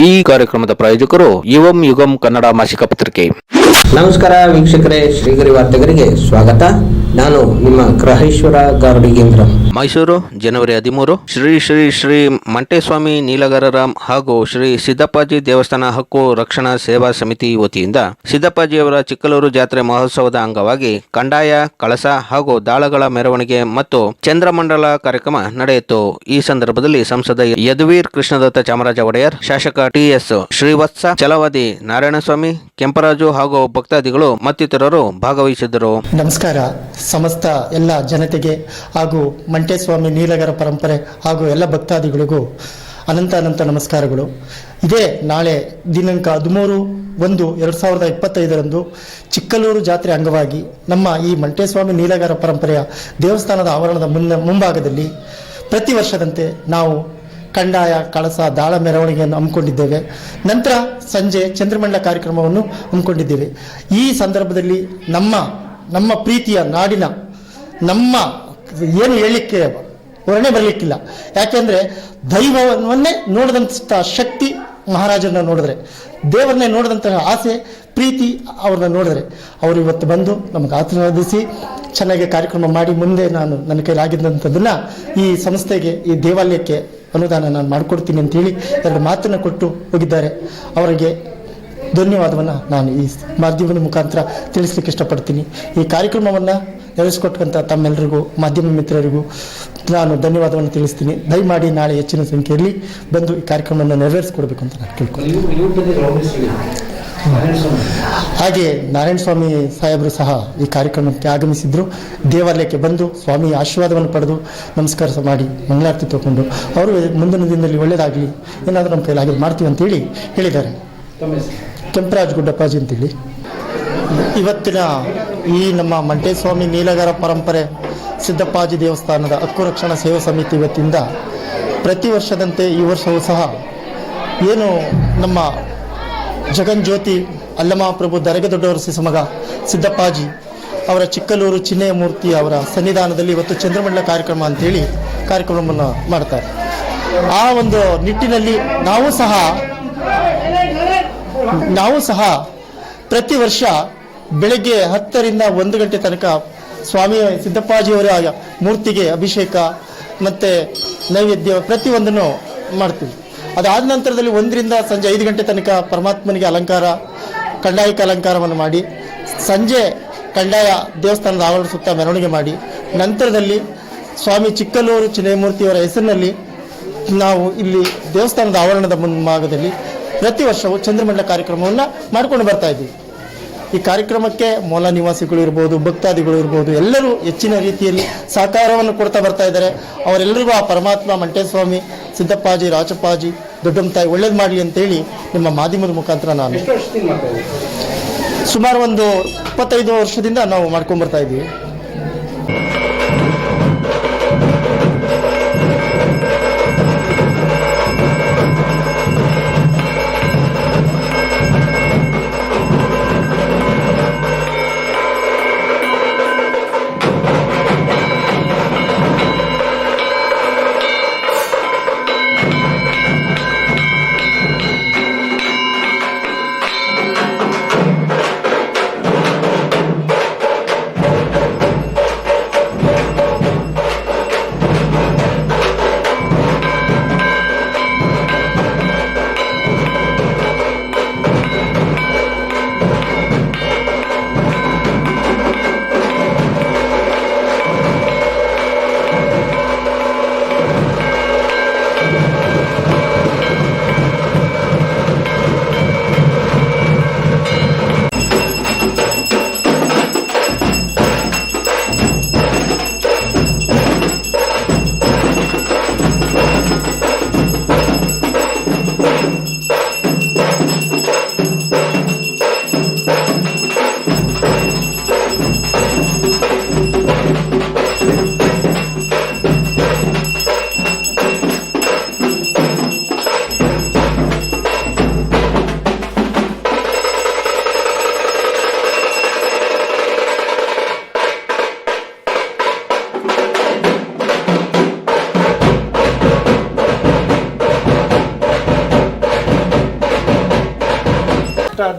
ಈ ಕಾರ್ಯಕ್ರಮದ ಪ್ರಾಯೋಜಕರು ಯುವಂ ಯುಗಂ ಕನ್ನಡ ಮಾಸಿಕ ಪತ್ರಿಕೆ. ನಮಸ್ಕಾರ ವೀಕ್ಷಕರೇ, ಶ್ರೀಗರಿ ವಾರ್ತೆಗರಿಗೆ ಸ್ವಾಗತ. ನಾನು ನಿಮ್ಮ ಗ್ರಹೇಶ್ವರ ಗಾರ್ಡಿಗೇಂದ್ರ. ಮೈಸೂರು ಜನವರಿ 13. ಶ್ರೀ ಶ್ರೀ ಶ್ರೀ ಮಂಟೇಸ್ವಾಮಿ ನೀಲಗಾರರಾಮ್ ಹಾಗೂ ಶ್ರೀ ಸಿದ್ದಪ್ಪಾಜಿ ದೇವಸ್ಥಾನ ಹಕ್ಕು ರಕ್ಷಣಾ ಸೇವಾ ಸಮಿತಿ ವತಿಯಿಂದ ಸಿದ್ದಪ್ಪಾಜಿಯವರ ಚಿಕ್ಕಲೂರು ಜಾತ್ರೆ ಮಹೋತ್ಸವದ ಅಂಗವಾಗಿ ಕಂದಾಯ, ಕಳಸ ಹಾಗೂ ದಾಳಗಳ ಮೆರವಣಿಗೆ ಮತ್ತು ಚಂದ್ರಮಂಡಲ ಕಾರ್ಯಕ್ರಮ ನಡೆಯಿತು. ಈ ಸಂದರ್ಭದಲ್ಲಿ ಸಂಸದ ಯದುವೀರ್ ಕೃಷ್ಣದತ್ತ ಚಾಮರಾಜ ಒಡೆಯರ್, ಶಾಸಕ ಟಿ.ಎಸ್. ಶ್ರೀವತ್ಸ, ಛಲವಾದಿ ನಾರಾಯಣಸ್ವಾಮಿ, ಕೆಂಪರಾಜು ಹಾಗೂ ಭಕ್ತಾದಿಗಳು ಮತ್ತಿತರರು ಭಾಗವಹಿಸಿದ್ದರು. ನಮಸ್ಕಾರ. ಸಮಸ್ತ ಎಲ್ಲ ಜನತೆಗೆ ಹಾಗೂ ಮಂಟೇಸ್ವಾಮಿ ನೀಲಗರ ಪರಂಪರೆ ಹಾಗೂ ಎಲ್ಲ ಭಕ್ತಾದಿಗಳಿಗೂ ಅನಂತ ನಮಸ್ಕಾರಗಳು. ಇದೇ ನಾಳೆ ದಿನಾಂಕ 13/1/2025 ಚಿಕ್ಕಲೂರು ಜಾತ್ರೆ ಅಂಗವಾಗಿ ನಮ್ಮ ಈ ಮಂಟೇಸ್ವಾಮಿ ನೀಲಗರ ಪರಂಪರೆಯ ದೇವಸ್ಥಾನದ ಆವರಣದ ಮುಂಭಾಗದಲ್ಲಿ ಪ್ರತಿ ವರ್ಷದಂತೆ ನಾವು ಕಂದಾಯ, ಕಳಸ, ದಾಳ ಮೆರವಣಿಗೆಯನ್ನು ಹಮ್ಮಿಕೊಂಡಿದ್ದೇವೆ. ನಂತರ ಸಂಜೆ ಚಂದ್ರಮಂಡಲ ಕಾರ್ಯಕ್ರಮವನ್ನು ಹಮ್ಮಿಕೊಂಡಿದ್ದೇವೆ. ಈ ಸಂದರ್ಭದಲ್ಲಿ ನಮ್ಮ ಪ್ರೀತಿಯ ನಾಡಿನ ನಮ್ಮ ಏನು ಹೇಳಲಿಕ್ಕೆ ವರ್ಣೆ ಬರಲಿಕ್ಕಿಲ್ಲ. ಯಾಕೆಂದರೆ ದೈವವನ್ನೇ ನೋಡಿದಂಥ ಶಕ್ತಿ ಮಹಾರಾಜರನ್ನ ನೋಡಿದ್ರೆ, ದೇವರನ್ನೇ ನೋಡಿದಂತಹ ಆಸೆ, ಪ್ರೀತಿ ಅವ್ರನ್ನ ನೋಡಿದ್ರೆ, ಅವರು ಇವತ್ತು ಬಂದು ನಮಗೆ ಆಶೀರ್ವದಿಸಿ ಚೆನ್ನಾಗಿ ಕಾರ್ಯಕ್ರಮ ಮಾಡಿ ಮುಂದೆ ನನ್ನ ಕೈಲಾಗಿದ್ದಂಥದ್ದನ್ನು ಈ ಸಂಸ್ಥೆಗೆ, ಈ ದೇವಾಲಯಕ್ಕೆ ಅನುದಾನ ನಾನು ಮಾಡಿಕೊಡ್ತೀನಿ ಅಂತೇಳಿ 2 ಮಾತನ್ನು ಕೊಟ್ಟು ಹೋಗಿದ್ದಾರೆ. ಅವರಿಗೆ ಧನ್ಯವಾದವನ್ನು ನಾನು ಈ ಮಾಧ್ಯಮದ ಮುಖಾಂತರ ತಿಳಿಸ್ಲಿಕ್ಕೆ ಇಷ್ಟಪಡ್ತೀನಿ. ಈ ಕಾರ್ಯಕ್ರಮವನ್ನು ನಡೆಸಿಕೊಟ್ಟಂಥ ತಮ್ಮೆಲ್ಲರಿಗೂ, ಮಾಧ್ಯಮ ಮಿತ್ರರಿಗೂ ನಾನು ಧನ್ಯವಾದವನ್ನು ತಿಳಿಸ್ತೀನಿ. ದಯಮಾಡಿ ನಾಳೆ ಹೆಚ್ಚಿನ ಸಂಖ್ಯೆಯಲ್ಲಿ ಬಂದು ಈ ಕಾರ್ಯಕ್ರಮವನ್ನು ನೆರವೇರಿಸಿಕೊಡ್ಬೇಕು ಅಂತ ನಾನು ಕೇಳ್ತೀನಿ. ಹಾಗೆ ನಾರಾಯಣ ಸ್ವಾಮಿ ಸಾಹೇಬರು ಸಹ ಈ ಕಾರ್ಯಕ್ರಮಕ್ಕೆ ಆಗಮಿಸಿದ್ರು. ದೇವಾಲಯಕ್ಕೆ ಬಂದು ಸ್ವಾಮಿ ಆಶೀರ್ವಾದವನ್ನು ಪಡೆದು ನಮಸ್ಕಾರ ಮಾಡಿ ಮಂಗಳಾರತಿ ತಗೊಂಡು ಅವರು ಮುಂದಿನ ದಿನದಲ್ಲಿ ಒಳ್ಳೆಯದಾಗಲಿ, ಏನಾದರೂ ನಮ್ಮ ಕೈಲಾಗಿ ಮಾಡ್ತೀವಿ ಅಂತೇಳಿ ಹೇಳಿದ್ದಾರೆ. ಕೆಂಪರಾಜ್ ಗುಡ್ಡಪ್ಪಾಜಿ ಅಂತೇಳಿ. ಇವತ್ತಿನ ಈ ನಮ್ಮ ಮಂಟೇಸ್ವಾಮಿ ನೀಲಗರ ಪರಂಪರೆ ಸಿದ್ದಪ್ಪಾಜಿ ದೇವಸ್ಥಾನದ ಹಕ್ಕು ರಕ್ಷಣಾ ಸೇವಾ ಸಮಿತಿ ವತಿಯಿಂದ ಪ್ರತಿ ವರ್ಷದಂತೆ ಈ ವರ್ಷವೂ ಸಹ ಏನು ನಮ್ಮ ಜಗನ್ಜ್ಯೋತಿ ಅಲ್ಲಮಹಾಪ್ರಭು ದರಗ ದೊಡ್ಡವರ ಸಿಸಮಗ ಸಿದ್ದಪ್ಪಾಜಿ ಅವರ ಚಿಕ್ಕಲೂರು ಚಿನ್ನೆಯ ಮೂರ್ತಿ ಅವರ ಸನ್ನಿಧಾನದಲ್ಲಿ ಇವತ್ತು ಚಂದ್ರಮಂಡಲ ಕಾರ್ಯಕ್ರಮ ಅಂತೇಳಿ ಕಾರ್ಯಕ್ರಮವನ್ನು ಮಾಡ್ತಾರೆ. ಆ ಒಂದು ನಿಟ್ಟಿನಲ್ಲಿ ನಾವು ಸಹ ಪ್ರತಿ ವರ್ಷ ಬೆಳಗ್ಗೆ 10ರಿಂದ 1 ಗಂಟೆ ತನಕ ಸ್ವಾಮಿ ಸಿದ್ದಪ್ಪಾಜಿಯವರ ಮೂರ್ತಿಗೆ ಅಭಿಷೇಕ ಮತ್ತು ನೈವೇದ್ಯ ಪ್ರತಿಯೊಂದನ್ನು ಮಾಡ್ತೀವಿ. ಅದಾದ ನಂತರದಲ್ಲಿ 1ರಿಂದ ಸಂಜೆ 5 ಗಂಟೆ ತನಕ ಪರಮಾತ್ಮನಿಗೆ ಅಲಂಕಾರ, ಕಂದಾಯಕ್ಕೆ ಅಲಂಕಾರವನ್ನು ಮಾಡಿ, ಸಂಜೆ ಕಂದಾಯ ದೇವಸ್ಥಾನದ ಆವರಣ ಸುತ್ತ ಮೆರವಣಿಗೆ ಮಾಡಿ, ನಂತರದಲ್ಲಿ ಸ್ವಾಮಿ ಚಿಕ್ಕಲೂರು ಚಿನ್ನಯಮೂರ್ತಿಯವರ ಹೆಸರಿನಲ್ಲಿ ನಾವು ಇಲ್ಲಿ ದೇವಸ್ಥಾನದ ಆವರಣದ ಮುಂಭಾಗದಲ್ಲಿ ಪ್ರತಿ ವರ್ಷವೂ ಚಂದ್ರಮಂಡಲ ಕಾರ್ಯಕ್ರಮವನ್ನು ಮಾಡಿಕೊಂಡು ಬರ್ತಾ ಇದ್ದೀವಿ. ಈ ಕಾರ್ಯಕ್ರಮಕ್ಕೆ ಮೂಲ ನಿವಾಸಿಗಳು ಇರ್ಬೋದು, ಭಕ್ತಾದಿಗಳು ಇರ್ಬೋದು, ಎಲ್ಲರೂ ಹೆಚ್ಚಿನ ರೀತಿಯಲ್ಲಿ ಸಹಕಾರವನ್ನು ಕೊಡ್ತಾ ಬರ್ತಾ ಇದ್ದಾರೆ. ಅವರೆಲ್ಲರಿಗೂ ಆ ಪರಮಾತ್ಮ ಮಂಟೇಸ್ವಾಮಿ, ಸಿದ್ದಪ್ಪಾಜಿ, ರಾಚಪ್ಪಾಜಿ, ದೊಡ್ಡಮ್ಮ ತಾಯಿ ಒಳ್ಳೇದು ಮಾಡಲಿ ಅಂತೇಳಿ ನಿಮ್ಮ ಮಾಧ್ಯಮದ ಮುಖಾಂತರ ನಾನು ಸುಮಾರು ಒಂದು 25 ವರ್ಷದಿಂದ ನಾವು ಮಾಡ್ಕೊಂಡ್ಬರ್ತಾ ಇದ್ದೀವಿ.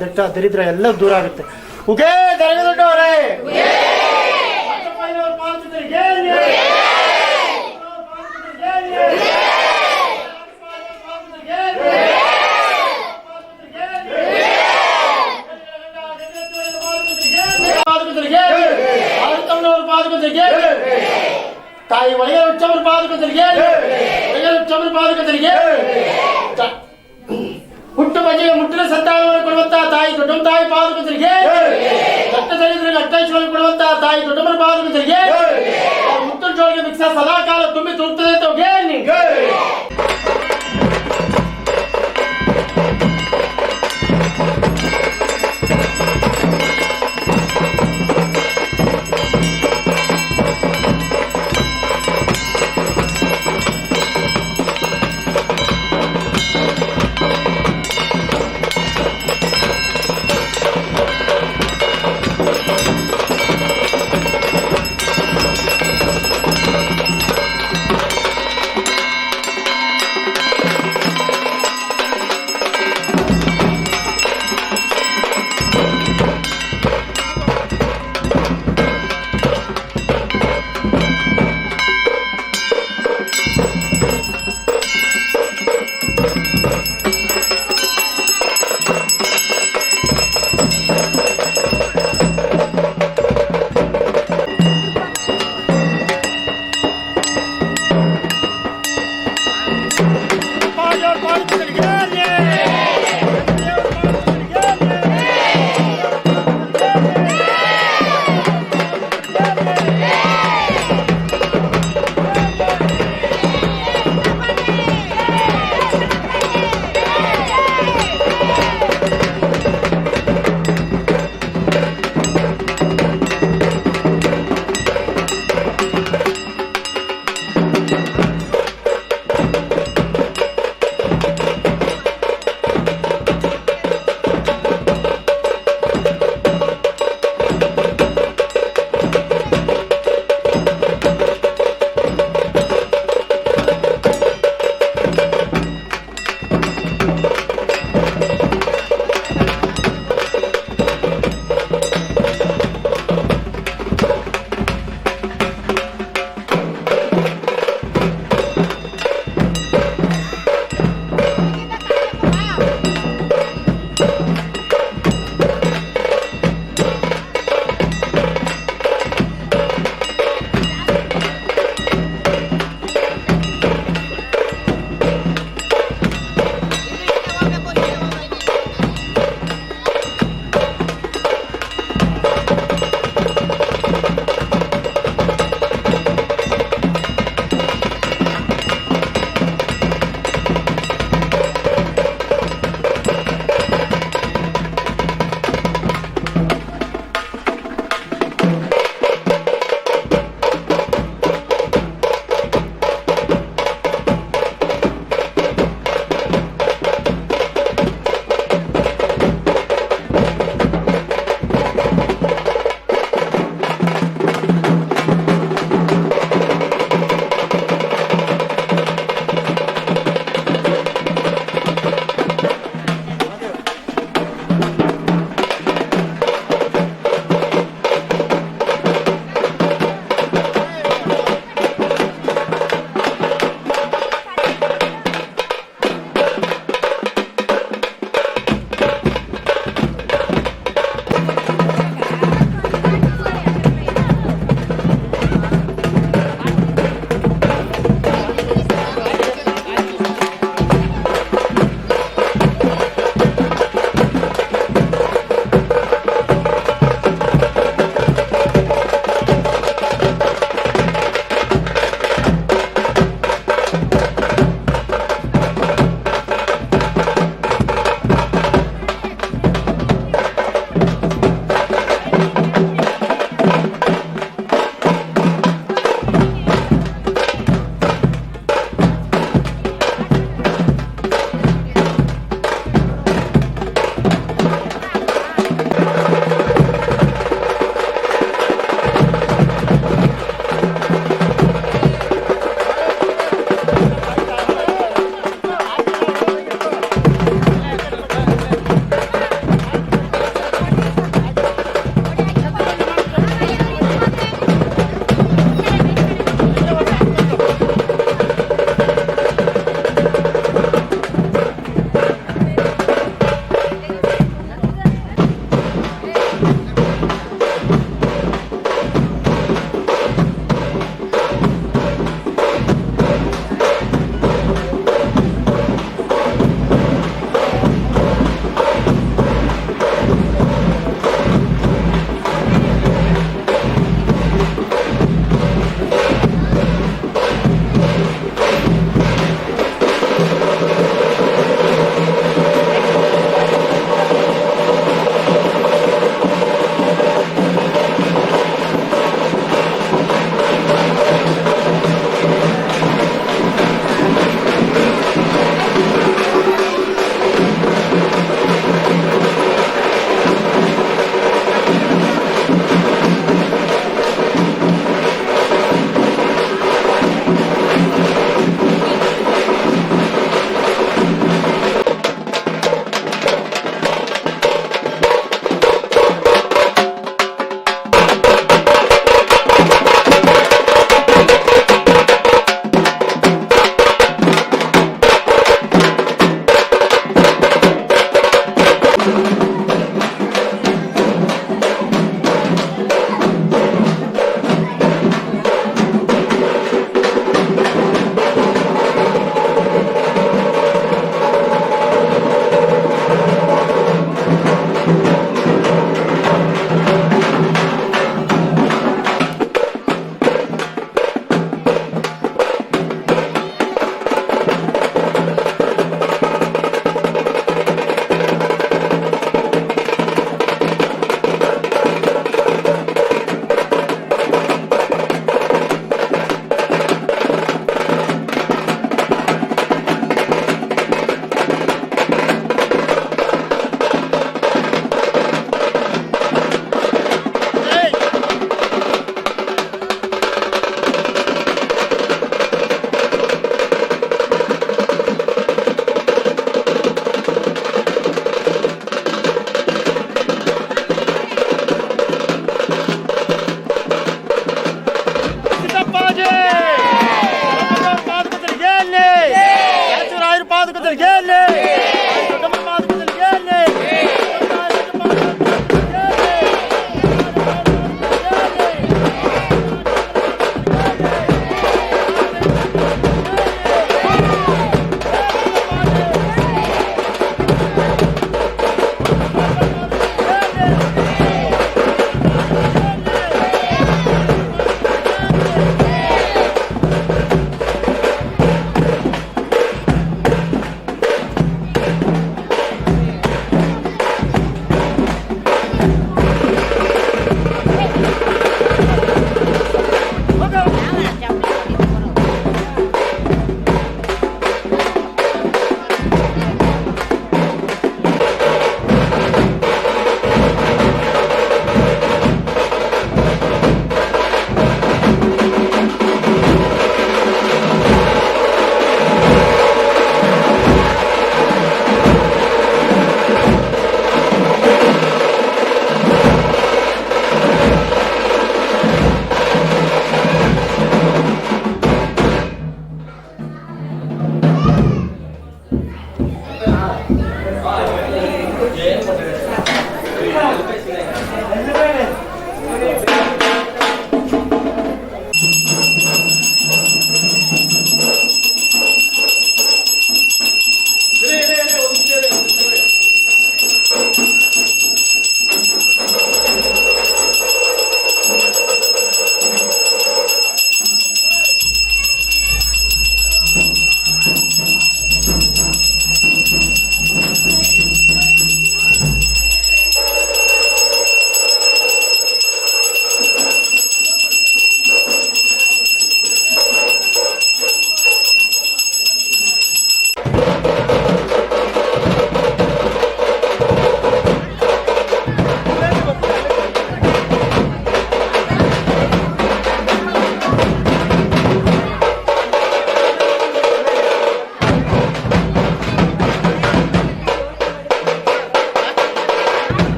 ದಿಟ್ಟ ದರಿದ್ರ ಎಲ್ಲ ದೂರ ಆಗುತ್ತೆ. ಉಗೇ ದೊಡ್ಡವರೇ ತಾಯಿ ಒಳಗೆ ಉಚ್ಚಮರ ಪಾದಕರಿಗೆ ಹುಟ್ಟು ಬಗೆಯ ಮುಟ್ಟಿನ ಸಂತಾನವನ್ನು ಕೊಡುವಂತಹ ತಾಯಿ ದೊಡ್ಡಮ್ಮ ತಾಯಿ ಪಾದಕರಿಗೆ, ರಕ್ತ ದರಿದ್ರಿಗೆ ಅಟ್ಟೈಶ್ವರ್ಯ ಕೊಡುವಂತಹ ತಾಯಿ ದೊಡ್ಡಮ್ಮನ ಪಾದಕರಿಗೆ ಮುತ್ತನ ಜೋಳಿಗೆ ಮಿಕ್ಸ ಸದಾಕಾಲ ತುಂಬಿ ತುಳುಕ್ತದೆ ಅಂತ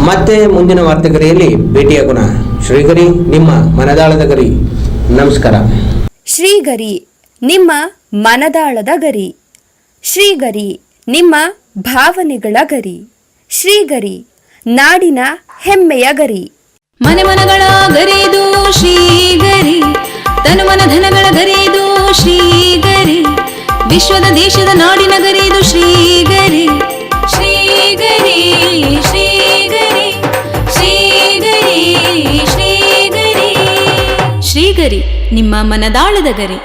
ಮತ್ತೆ ಮುಂದಿನ ವಾರ್ತೆಗರಿಯಲ್ಲಿ ಭೇಟಿಯಾಗೋಣ. ಶ್ರೀಗರಿ ನಿಮ್ಮ ಮನದಾಳದ ಗರಿ. ನಮಸ್ಕಾರ. ಶ್ರೀಗರಿ ನಿಮ್ಮ ಮನದಾಳದ ಗರಿ. ಶ್ರೀಗರಿ ನಿಮ್ಮ ಭಾವನೆಗಳ ಗರಿ. ಶ್ರೀಗರಿ ನಾಡಿನ ಹೆಮ್ಮೆಯ ಗರಿ. ಮನೆ ಮನಗಳ ಗರಿದು ಶ್ರೀಗರಿ, ತನು ಮನ ಧನಗಳ ಗರಿದು ಶ್ರೀಗರಿ, ವಿಶ್ವದ ದೇಶದ ನಾಡಿನ ಗರಿದು ಶ್ರೀಗರಿ. ಶ್ರೀಗರಿ ಶ್ರೀಗರಿ ಶ್ರೀಗರಿ ಶ್ರೀಗರಿ ಶ್ರೀಗರಿ ನಿಮ್ಮ ಮನದಾಳದ ಗರಿ.